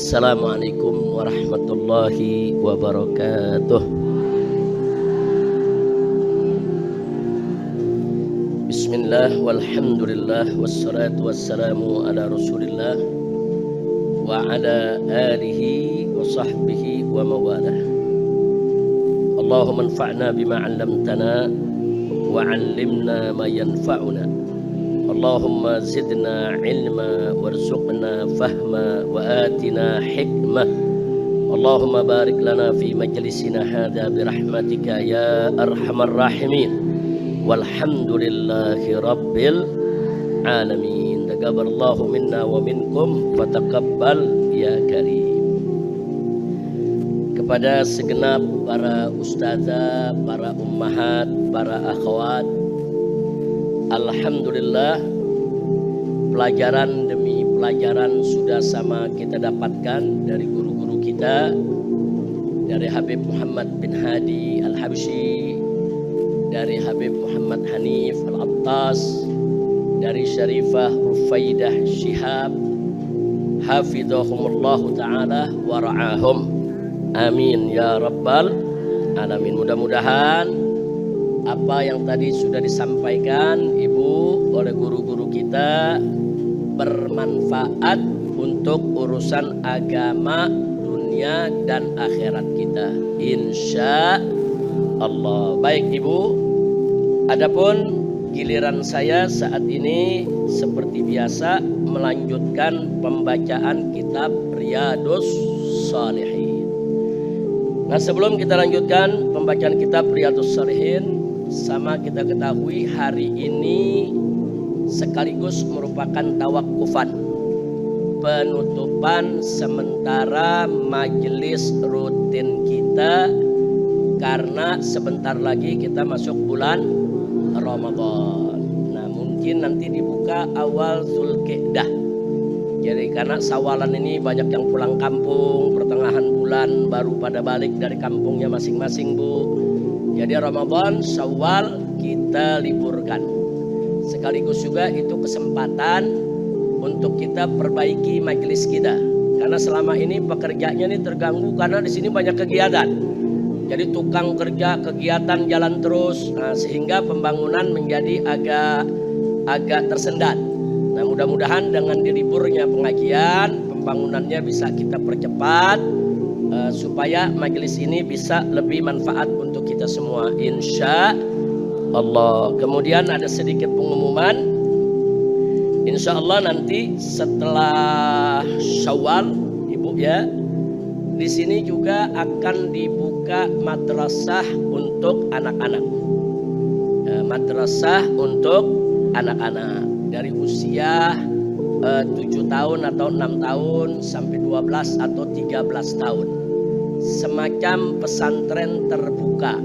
Assalamualaikum warahmatullahi wabarakatuh. Bismillah walhamdulillah wassalatu wassalamu ala rasulillah wa ala alihi wa sahbihi wa mawalah. Allahumma anfa'na bima 'allamtana wa 'allimna ma yanfa'una. Allahumma zidna ilma warzuqna fahma wa atina hikmah. Allahumma barik lana fi majlisina hadha birahmatika ya arhamar rahimin. Walhamdulillahi rabbil alamin. Taqabbalallahu minna wa minkum fataqabbal ya karim. Kepada segenap para ustazah, para ummahat, para akhwat, alhamdulillah, pelajaran demi pelajaran sudah sama kita dapatkan dari guru-guru kita, dari Habib Muhammad bin Hadi Al-Habsyi, dari Habib Muhammad Hanif Al-Attas, dari Syarifah Rufaidah Syihab, hafizahumullahu ta'ala wa ra'ahum. Amin ya rabbal alamin. Mudah-mudahan apa yang tadi sudah disampaikan Ibu oleh guru-guru kita bermanfaat untuk urusan agama, dunia dan akhirat kita, insya Allah. Baik Ibu, adapun giliran saya saat ini seperti biasa melanjutkan pembacaan kitab Riyadhus Shalihin. Nah, sebelum kita lanjutkan pembacaan kitab Riyadhus Shalihin, sama kita ketahui hari ini sekaligus merupakan tawakufan, penutupan sementara majelis rutin kita, karena sebentar lagi kita masuk bulan Ramadan. Nah, mungkin nanti dibuka awal Zulqa'dah. Jadi karena Sawalan ini banyak yang pulang kampung, pertengahan bulan baru pada balik dari kampungnya masing-masing, Bu. Jadi Ramadan, Syawal kita liburkan. Sekaligus juga itu kesempatan untuk kita perbaiki majelis kita. Karena selama ini pekerjanya ini terganggu karena di sini banyak kegiatan. Jadi tukang kerja, kegiatan jalan terus, nah, sehingga pembangunan menjadi agak tersendat. Nah, mudah-mudahan dengan diliburnya pengajian, pembangunannya bisa kita percepat, supaya majelis ini bisa lebih manfaat untuk kita semua, insya Allah. Kemudian ada sedikit pengumuman, insya Allah nanti setelah Syawal, Ibu ya, di sini juga akan dibuka madrasah untuk anak-anak, madrasah untuk anak-anak dari usia 7 tahun atau 6 tahun sampai 12 atau 13 tahun. Semacam pesantren terbuka.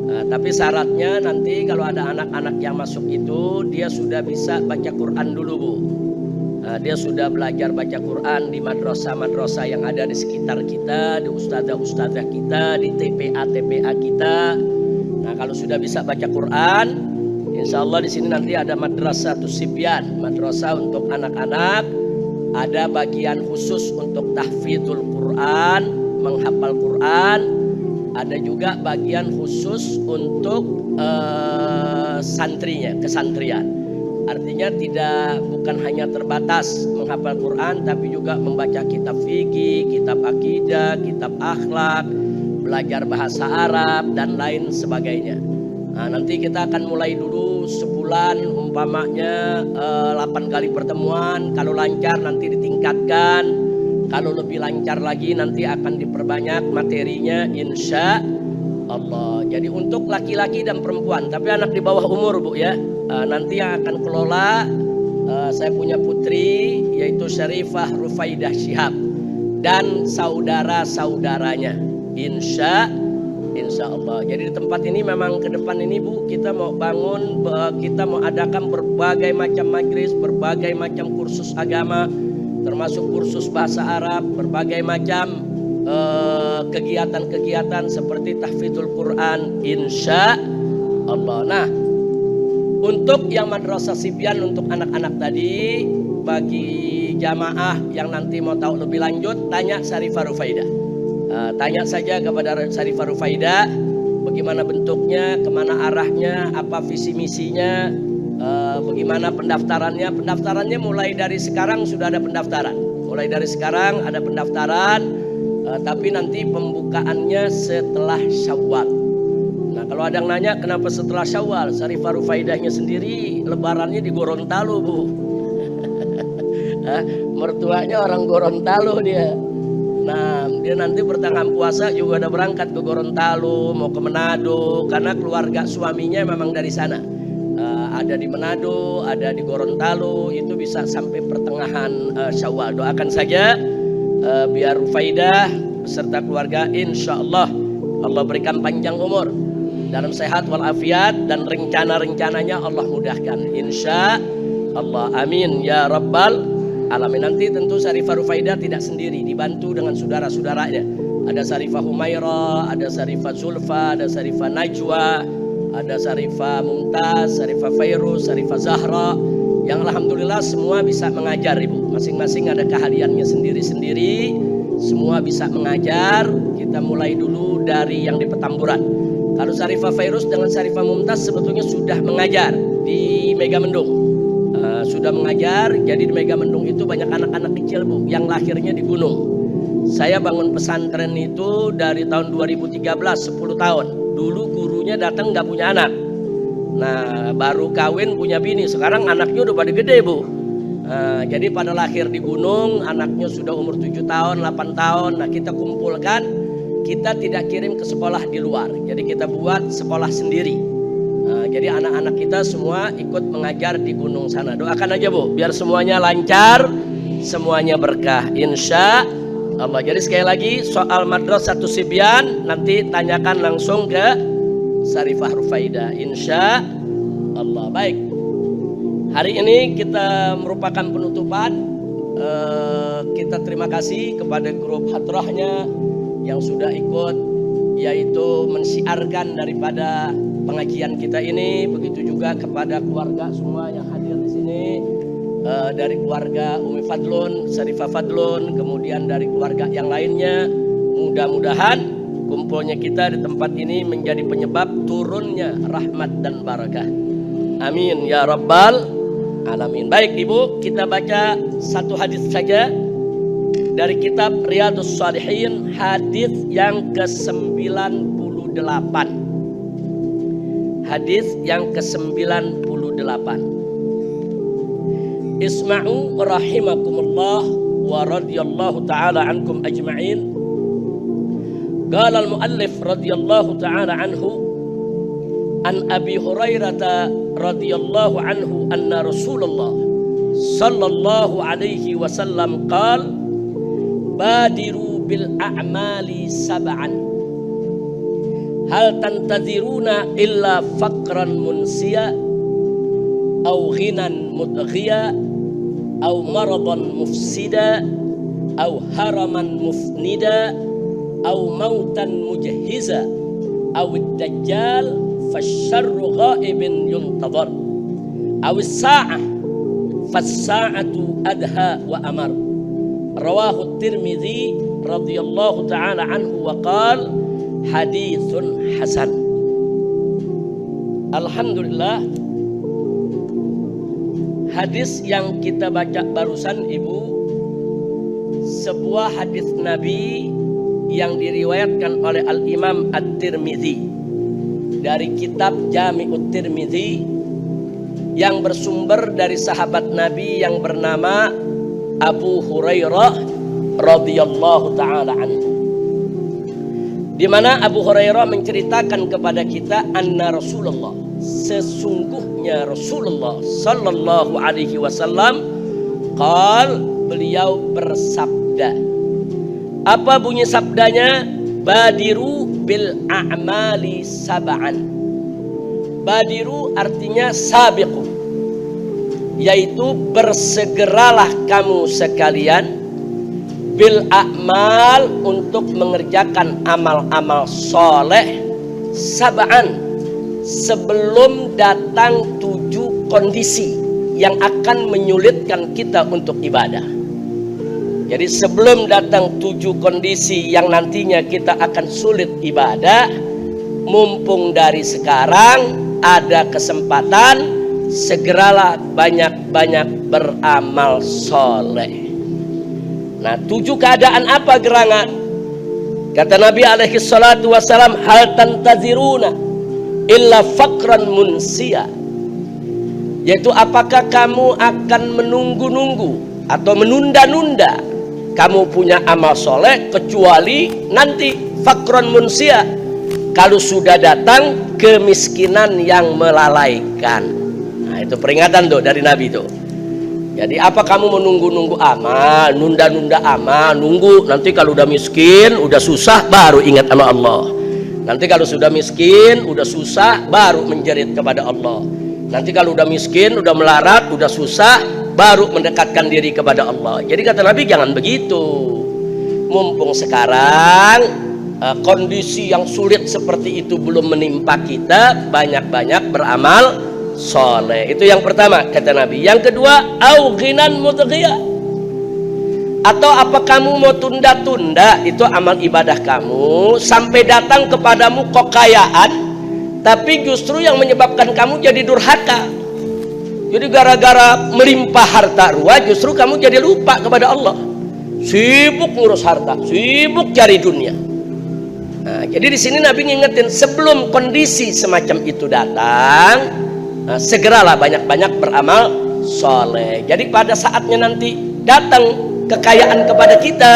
Tapi syaratnya nanti kalau ada anak-anak yang masuk itu dia sudah bisa baca Quran dulu, Bu. Dia sudah belajar baca Quran di madrasah-madrasah yang ada di sekitar kita, di ustazah-ustazah kita, di TPA-TPA kita. Nah, kalau sudah bisa baca Quran, insya Allah di sini nanti ada madrasah Tusibyan, madrasah untuk anak-anak, ada bagian khusus untuk tahfidzul Quran, menghafal Quran, ada juga bagian khusus untuk santrinya, kesantrian. Artinya bukan hanya terbatas menghafal Quran, tapi juga membaca kitab fikih, kitab akidah, kitab akhlak, belajar bahasa Arab dan lain sebagainya. Nah, nanti kita akan mulai dulu sebulan umpamanya 8 kali pertemuan. Kalau lancar nanti ditingkatkan. Kalau lebih lancar lagi nanti akan diperbanyak materinya, insya Allah. Jadi untuk laki-laki dan perempuan, tapi anak di bawah umur, Bu ya. Nanti yang akan kelola saya punya putri yaitu Syarifah Rufaidah Syihab dan saudara-saudaranya, insya Allah. Jadi di tempat ini memang ke depan ini, Bu, kita mau bangun, kita mau adakan berbagai macam majelis, berbagai macam kursus agama, termasuk kursus bahasa Arab, berbagai macam kegiatan-kegiatan seperti tahfidzul Quran, insya Allah. Nah, untuk yang madrasah Sibyan untuk anak-anak tadi, bagi jamaah yang nanti mau tahu lebih lanjut, tanya Syarifah Rufaidah. Tanya saja kepada Syarifah Rufaidah bagaimana bentuknya, kemana arahnya, apa visi misinya, bagaimana pendaftarannya. Pendaftarannya mulai dari sekarang sudah ada pendaftaran. Mulai dari sekarang ada pendaftaran, tapi nanti pembukaannya setelah Syawal. Nah, kalau ada yang nanya kenapa setelah Syawal, Syarifah Rufaidahnya sendiri lebarannya di Gorontalo, Bu. Mertuanya orang Gorontalo dia. Nah, dia nanti pertengahan puasa juga ada berangkat ke Gorontalo, mau ke Manado, karena keluarga suaminya memang dari sana. Ada di Manado, ada di Gorontalo, itu bisa sampai pertengahan Syawal. Doakan saja biar Rufaidah beserta keluarga, insya Allah Allah berikan panjang umur, dalam sehat walafiat, dan rencana-rencananya Allah mudahkan, insya Allah. Amin ya rabbal alamin. Nanti tentu Syarifah Rufaidah tidak sendiri, dibantu dengan saudara-saudaranya. Ada Syarifah Humaira, ada Syarifah Zulfa, ada Syarifah Najwa, ada Syarifah Mumtaz, Syarifah Fairuz, Syarifah Zahra, yang alhamdulillah semua bisa mengajar, Ibu. Masing-masing ada keahliannya sendiri-sendiri, semua bisa mengajar. Kita mulai dulu dari yang di Petamburan. Kalau Syarifah Fairuz dengan Syarifah Mumtaz sebetulnya sudah mengajar di Megamendung. Sudah mengajar, jadi di Megamendung itu banyak anak-anak kecil, Bu, yang lahirnya di gunung. Saya bangun pesantren itu dari tahun 2013, 10 tahun. Dulu gurunya datang nggak punya anak. Nah, baru kawin punya bini, sekarang anaknya udah pada gede, Bu. Jadi pada lahir di gunung, anaknya sudah umur 7 tahun, 8 tahun. Nah, kita kumpulkan, kita tidak kirim ke sekolah di luar. Jadi kita buat sekolah sendiri. Jadi anak-anak kita semua ikut mengajar di gunung sana. Doakan aja, Bu, biar semuanya lancar, semuanya berkah, insya Allah. Jadi sekali lagi soal Madrasatus Sibyan nanti tanyakan langsung ke Syarifah Rufaidah, insya Allah. Baik, hari ini kita merupakan penutupan. Kita terima kasih kepada grup hadrahnya yang sudah ikut, yaitu mensiarkan daripada pengajian kita ini. Begitu juga kepada keluarga semua yang hadir di sini, dari keluarga Umi Fadlun, Syarifah Fadlun, kemudian dari keluarga yang lainnya. Mudah-mudahan kumpulnya kita di tempat ini menjadi penyebab turunnya rahmat dan barakah. Amin ya rabbal alamin. Baik, Ibu, kita baca satu hadis saja dari kitab Riyadhus Shalihin, hadis yang ke-98. Hadis yang ke-98. Isma'u rahimakumullah wa radiyallahu ta'ala ankum ajma'in. Qala al-muallif radiyallahu ta'ala anhu an Abi Hurairah radiyallahu anhu anna Rasulullah sallallahu alaihi wasallam qala badiru bil a'mali sab'an hal tantaziruna illa faqran munsiya aw ghinan mudghiya aw maradan mufsida aw haraman mufnida aw mautan mujahhiza aw ad-dajjal fasyarru ghaibin yuntadhar aw as-sa'ah fas-sa'atu adha wa amar. Rawahu at-Tirmidzi radhiyallahu ta'ala anhu wa qala haditsun hasan. Alhamdulillah, hadis yang kita baca barusan, Ibu, sebuah hadis Nabi yang diriwayatkan oleh Al-Imam At-Tirmidzi dari kitab Jami'ut Tirmidzi, yang bersumber dari sahabat Nabi yang bernama Abu Hurairah radhiyallahu ta'ala anhu, di mana Abu Hurairah menceritakan kepada kita anna Rasulullah, sesungguhnya Rasulullah sallallahu alaihi wasallam, qal, beliau bersabda. Apa bunyi sabdanya? Badiru bil a'mali sab'an. Badiru artinya sabiqu, yaitu bersegeralah kamu sekalian, bil a'mal, untuk mengerjakan amal-amal soleh, sab'an, sebelum datang 7 kondisi yang akan menyulitkan kita untuk ibadah. Jadi sebelum datang 7 kondisi yang nantinya kita akan sulit ibadah, mumpung dari sekarang ada kesempatan, segeralah banyak-banyak beramal soleh. Nah, 7 keadaan apa gerangan? Kata Nabi alaihi salatu wassalam, hal tantaziruna illa faqran munsia. Yaitu apakah kamu akan menunggu-nunggu atau menunda-nunda kamu punya amal soleh, kecuali nanti faqran munsia, kalau sudah datang kemiskinan yang melalaikan. Nah, itu peringatan tuh dari Nabi tuh. Jadi apa kamu menunggu-nunggu amal, nunda-nunda amal, nunggu nanti kalau udah miskin, udah susah baru ingat sama Allah. Nanti kalau sudah miskin, udah susah baru menjerit kepada Allah. Nanti kalau udah miskin, udah melarat, udah susah baru mendekatkan diri kepada Allah. Jadi kata Nabi jangan begitu. Mumpung sekarang kondisi yang sulit seperti itu belum menimpa kita, banyak-banyak beramal soleh. Itu yang pertama kata Nabi. Yang kedua, au ghinan mudghiya. Atau apa kamu mau tunda-tunda itu amal ibadah kamu sampai datang kepadamu kekayaan, tapi justru yang menyebabkan kamu jadi durhaka. Jadi gara-gara melimpah harta rua justru kamu jadi lupa kepada Allah. Sibuk ngurus harta, sibuk cari dunia. Nah, jadi di sini Nabi ngingetin sebelum kondisi semacam itu datang, segeralah banyak-banyak beramal soleh. Jadi pada saatnya nanti datang kekayaan kepada kita,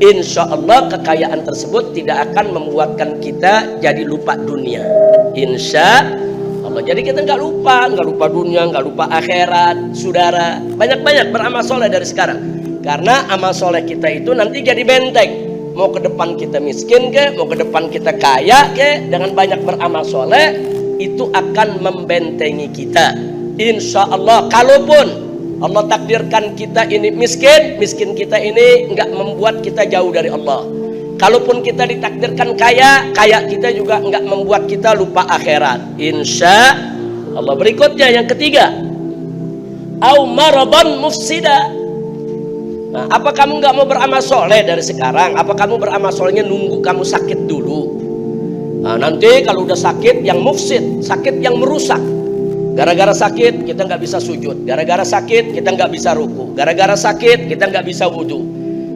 insya Allah kekayaan tersebut tidak akan membuatkan kita jadi lupa dunia. Insya Allah. Jadi kita nggak lupa dunia, nggak lupa akhirat, saudara. Banyak-banyak beramal soleh dari sekarang. Karena amal soleh kita itu nanti jadi benteng. Mau ke depan kita miskin ke, mau ke depan kita kaya ke, dengan banyak beramal soleh itu akan membentengi kita. Insya Allah. Kalaupun Allah takdirkan kita ini miskin, miskin kita ini nggak membuat kita jauh dari Allah. Kalaupun kita ditakdirkan kaya, kaya kita juga nggak membuat kita lupa akhirat. Insya Allah. Berikutnya yang ketiga, au maradan mufsida. Nah, apa kamu nggak mau beramal soleh dari sekarang? Apa kamu beramal solehnya nunggu kamu sakit dulu? Nah, nanti kalau udah sakit yang mufsid, sakit yang merusak. Gara-gara sakit kita nggak bisa sujud, gara-gara sakit kita nggak bisa ruku, gara-gara sakit kita nggak bisa wudhu,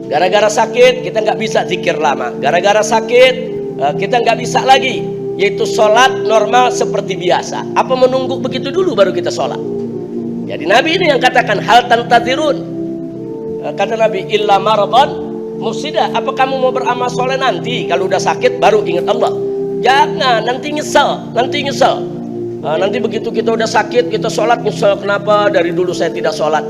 gara-gara sakit kita nggak bisa zikir lama, gara-gara sakit kita nggak bisa lagi yaitu sholat normal seperti biasa. Apa menunggu begitu dulu baru kita sholat? Jadi Nabi ini yang katakan hal tantazirun. Kata Nabi illa maradan mufsida. Apa kamu mau beramal soleh nanti kalau udah sakit baru ingat Allah? Jangan, nanti nyesel, nanti nyesel. Nanti begitu kita udah sakit kita sholat nyesel, kenapa dari dulu saya tidak sholat,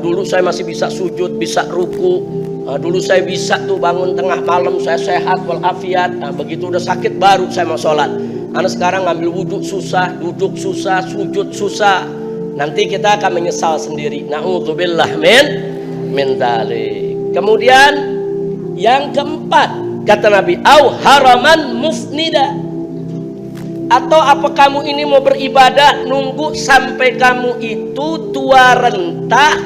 dulu saya masih bisa sujud, bisa ruku, dulu saya bisa tuh bangun tengah malam, saya sehat walafiat. Begitu udah sakit baru saya mau sholat. Anak sekarang ngambil wudhu susah, duduk susah, sujud susah. Nanti kita akan menyesal sendiri. Na'udzubillah min dzalik. Kemudian yang keempat kata Nabi, au haraman mufnida. Atau apa kamu ini mau beribadah nunggu sampai kamu itu tua renta,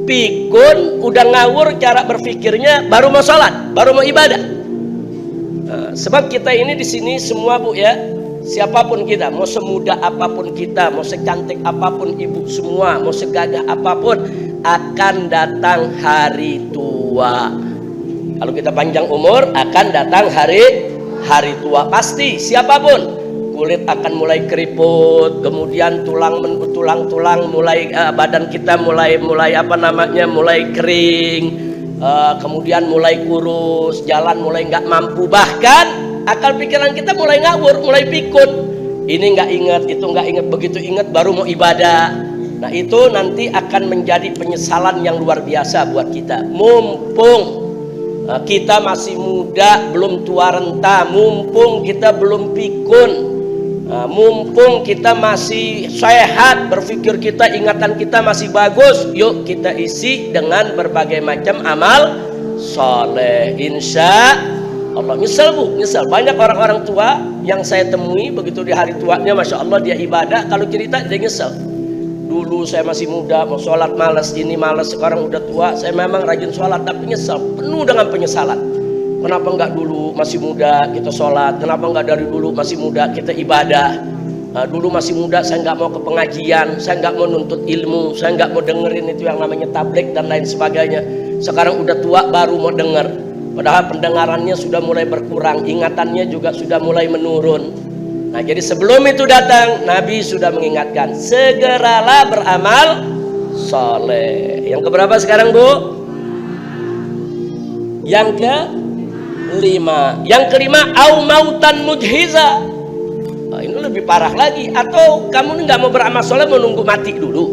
pikun, udah ngawur cara berpikirnya, baru mau sholat, baru mau ibadah. Sebab kita ini di sini semua bu ya, siapapun kita, mau semuda apapun kita, mau secantik apapun ibu semua, mau segagah apapun, akan datang hari tua. Kalau kita panjang umur akan datang hari tua pasti, siapapun. Kulit akan mulai keriput, kemudian tulang mulai badan kita mulai apa namanya mulai kering, kemudian mulai kurus, jalan mulai nggak mampu, bahkan akal pikiran kita mulai ngawur, mulai pikun. Ini nggak ingat, itu nggak ingat, begitu ingat baru mau ibadah. Nah itu nanti akan menjadi penyesalan yang luar biasa buat kita. Mumpung kita masih muda, belum tua renta, mumpung kita belum pikun, mumpung kita masih sehat, berpikir kita, ingatan kita masih bagus, yuk kita isi dengan berbagai macam amal soleh. Insya Allah. Nyesel bu, nyesel. Banyak orang-orang tua yang saya temui begitu di hari tuanya, masya Allah dia ibadah, kalau cerita dia nyesel. Dulu saya masih muda, mau sholat malas, ini malas, sekarang udah tua, saya memang rajin sholat, tapi nyesal, penuh dengan penyesalan. Kenapa enggak dulu masih muda kita sholat? Kenapa enggak dari dulu masih muda kita ibadah? Dulu masih muda saya enggak mau ke pengajian, saya enggak mau nuntut ilmu, saya enggak mau dengerin itu yang namanya tablik dan lain sebagainya. Sekarang udah tua baru mau denger. Padahal pendengarannya sudah mulai berkurang, ingatannya juga sudah mulai menurun. Nah, jadi sebelum itu datang, Nabi sudah mengingatkan, segeralah beramal soleh. Yang keberapa sekarang, Bu? Yang kelima. Yang kelima, au mautan mujhiza. Nah, ini lebih parah lagi. Atau kamu nggak mau beramal soleh, mau nunggu mati dulu.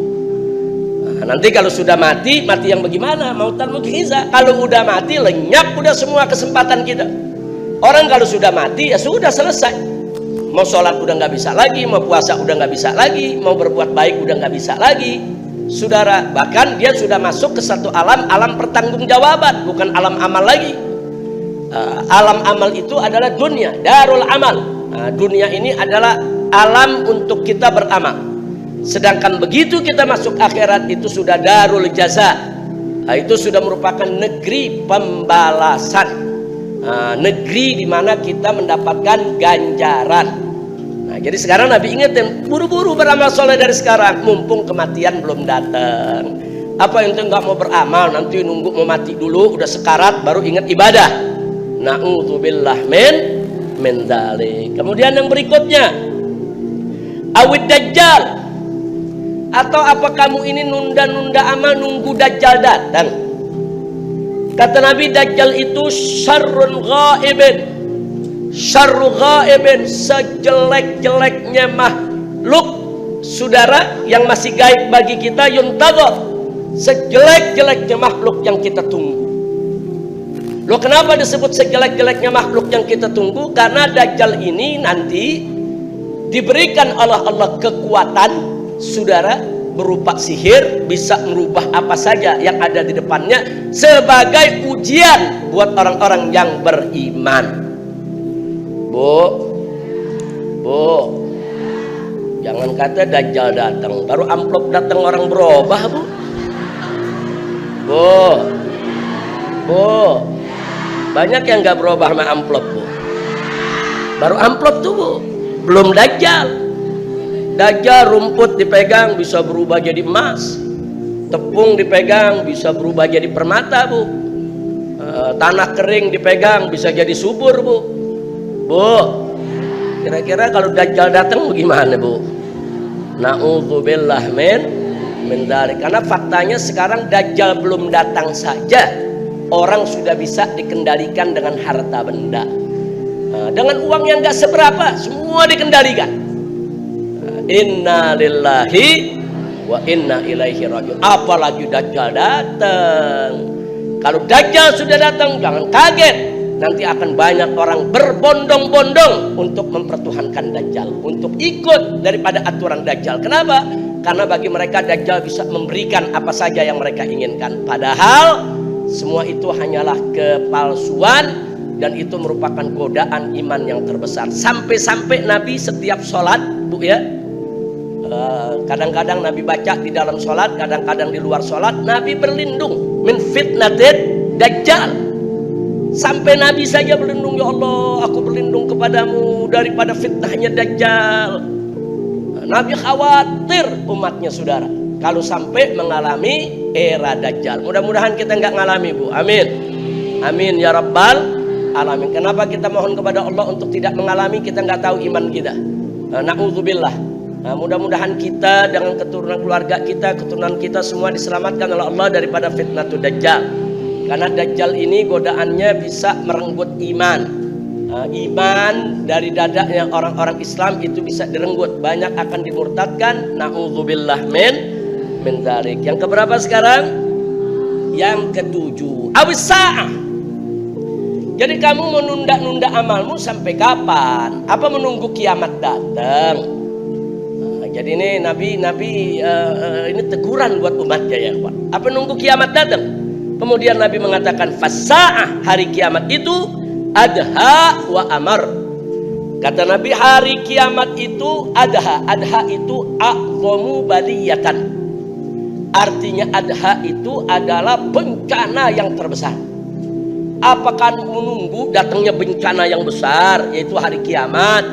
Nah, nanti kalau sudah mati, mati yang bagaimana? Mautan mujhiza. Kalau udah mati, lenyap udah semua kesempatan kita. Orang kalau sudah mati, ya sudah selesai. Mau sholat udah nggak bisa lagi, mau puasa udah nggak bisa lagi, mau berbuat baik udah nggak bisa lagi, saudara. Bahkan dia sudah masuk ke satu alam pertanggungjawaban, bukan alam amal lagi. Alam amal itu adalah dunia, darul amal. Dunia ini adalah alam untuk kita beramal. Sedangkan begitu kita masuk akhirat itu sudah darul jaza. Itu sudah merupakan negeri pembalasan, negeri di mana kita mendapatkan ganjaran. Nah, jadi sekarang Nabi ingetin, buru-buru beramal soleh dari sekarang, mumpung kematian belum datang. Apa yang nggak mau beramal, nanti nunggu mau mati dulu, udah sekarat baru ingat ibadah. Na'udzubillah min dzalik. Kemudian yang berikutnya, awid dajjal. Atau apa kamu ini nunda-nunda amal nunggu dajjal datang? Kata Nabi, dajjal itu syarrun ghaibin. Syarru ghaibin, sejelek-jeleknya makhluk, saudara, yang masih gaib bagi kita, yuntadhar, sejelek-jeleknya makhluk yang kita tunggu. Loh, kenapa disebut sejelek-jeleknya makhluk yang kita tunggu? Karena dajjal ini nanti diberikan oleh Allah kekuatan, saudara, berupa sihir, bisa merubah apa saja yang ada di depannya sebagai ujian buat orang-orang yang beriman. Bu, jangan kata dajjal datang, baru amplop datang orang berubah, Bu, banyak yang nggak berubah sama amplop, Bu. Baru amplop tuh, Bu, belum dajjal. Dajjal rumput dipegang bisa berubah jadi emas, tepung dipegang bisa berubah jadi permata, Bu. Tanah kering dipegang bisa jadi subur, Bu, kira-kira kalau dajjal datang bagaimana, Bu? Na'udzubillah min dzalik. Karena faktanya sekarang dajjal belum datang saja, orang sudah bisa dikendalikan dengan harta benda. Dengan uang yang gak seberapa, semua dikendalikan. Inna lillahi wa inna ilaihi raji'un. Apalagi dajjal datang. Kalau dajjal sudah datang, jangan kaget. Nanti akan banyak orang berbondong-bondong untuk mempertuhankan dajjal, untuk ikut daripada aturan dajjal. Kenapa? Karena bagi mereka dajjal bisa memberikan apa saja yang mereka inginkan. Padahal semua itu hanyalah kepalsuan, dan itu merupakan godaan iman yang terbesar. Sampai-sampai Nabi setiap sholat, Bu, ya, kadang-kadang Nabi baca di dalam sholat, kadang-kadang di luar sholat, Nabi berlindung min fitnatid dajjal. Sampai Nabi saja berlindung, ya Allah, aku berlindung kepadamu daripada fitnahnya dajjal. Nabi khawatir umatnya, saudara, kalau sampai mengalami era dajjal. Mudah-mudahan kita nggak ngalami, Bu. Amin. Amin ya rabbal alamin. Kenapa kita mohon kepada Allah untuk tidak mengalami? Kita nggak tahu iman kita. Na'udzubillah. Mudah-mudahan kita dengan keturunan keluarga kita, keturunan kita semua diselamatkan oleh Allah daripada fitnatul dajjal. Karena dajjal ini godaannya bisa merenggut iman. Iman dari dadanya orang-orang Islam itu bisa direnggut. Banyak akan dimurtadkan. Na'udzubillah min dzalik. Yang keberapa sekarang? Yang ketujuh. Awis-sa'ah. Jadi kamu menunda-nunda amalmu sampai kapan? Apa menunggu kiamat datang? Jadi ini Nabi ini teguran buat umatnya, ya, Pak. Apa nunggu kiamat datang? Kemudian Nabi mengatakan, fasa'ah, hari kiamat itu adha wa amar. Kata Nabi, hari kiamat itu adha. Adha itu a'dhamu a'dhamu baliyatan. Artinya adha itu adalah bencana yang terbesar. Apakah menunggu datangnya bencana yang besar, yaitu hari kiamat,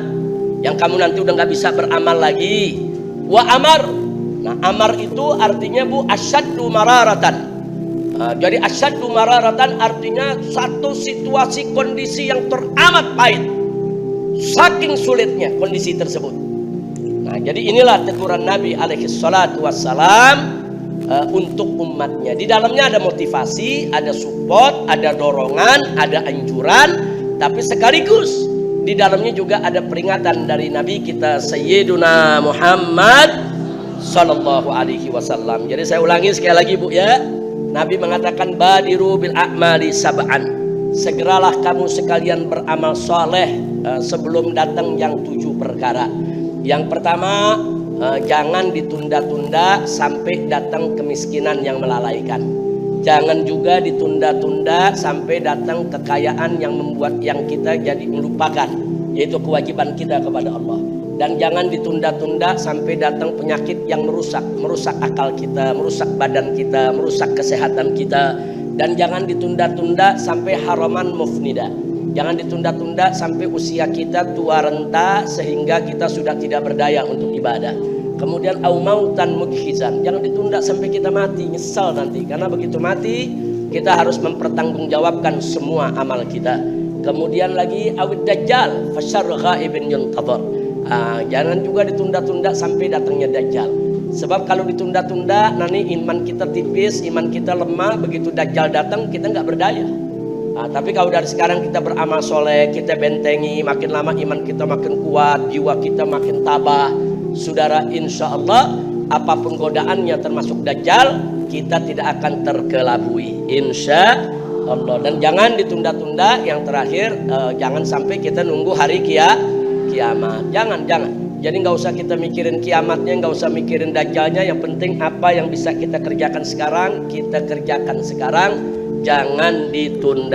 yang kamu nanti udah nggak bisa beramal lagi? Wa amar. Nah, amar itu artinya bu asyaddu mararatan. Jadi asyaddu mararatan artinya satu situasi kondisi yang teramat pahit. Saking sulitnya kondisi tersebut. Nah, jadi inilah teguran Nabi alaihi salatu wassalam untuk umatnya. Di dalamnya ada motivasi, ada support, ada dorongan, ada anjuran, tapi sekaligus di dalamnya juga ada peringatan dari Nabi kita Sayyiduna Muhammad sallallahu alaihi wasallam. Jadi saya ulangi sekali lagi Bu ya. Nabi mengatakan badiru bil a'mali sab'an. Segeralah kamu sekalian beramal soleh sebelum datang yang 7 perkara. Yang pertama, jangan ditunda-tunda sampai datang kemiskinan yang melalaikan. Jangan juga ditunda-tunda sampai datang kekayaan yang membuat yang kita jadi melupakan, yaitu kewajiban kita kepada Allah. Dan jangan ditunda-tunda sampai datang penyakit yang merusak akal kita, merusak badan kita, merusak kesehatan kita. Dan jangan ditunda-tunda sampai haraman mufnida. Jangan ditunda-tunda sampai usia kita tua renta sehingga kita sudah tidak berdaya untuk ibadah. Kemudian au mautan mujhizan. Jangan ditunda sampai kita mati, nyesal nanti. Karena begitu mati, kita harus mempertanggungjawabkan semua amal kita. Kemudian lagi awid dajjal, fasyarru ghaibin yuntadhar. Jangan juga ditunda-tunda sampai datangnya dajjal. Sebab kalau ditunda-tunda nanti iman kita tipis, iman kita lemah. Begitu dajjal datang kita nggak berdaya. Tapi kalau dari sekarang kita beramal soleh, kita bentengi, makin lama iman kita makin kuat, jiwa kita makin tabah. Saudara, insya Allah apapun godaannya termasuk dajjal, kita tidak akan terkelabui, insya Allah. Dan jangan ditunda-tunda. Yang terakhir, jangan sampai kita nunggu hari kiamat. Jangan. Jadi nggak usah kita mikirin kiamatnya, nggak usah mikirin dajjalnya. Yang penting apa yang bisa kita kerjakan sekarang, kita kerjakan sekarang. Jangan ditunda.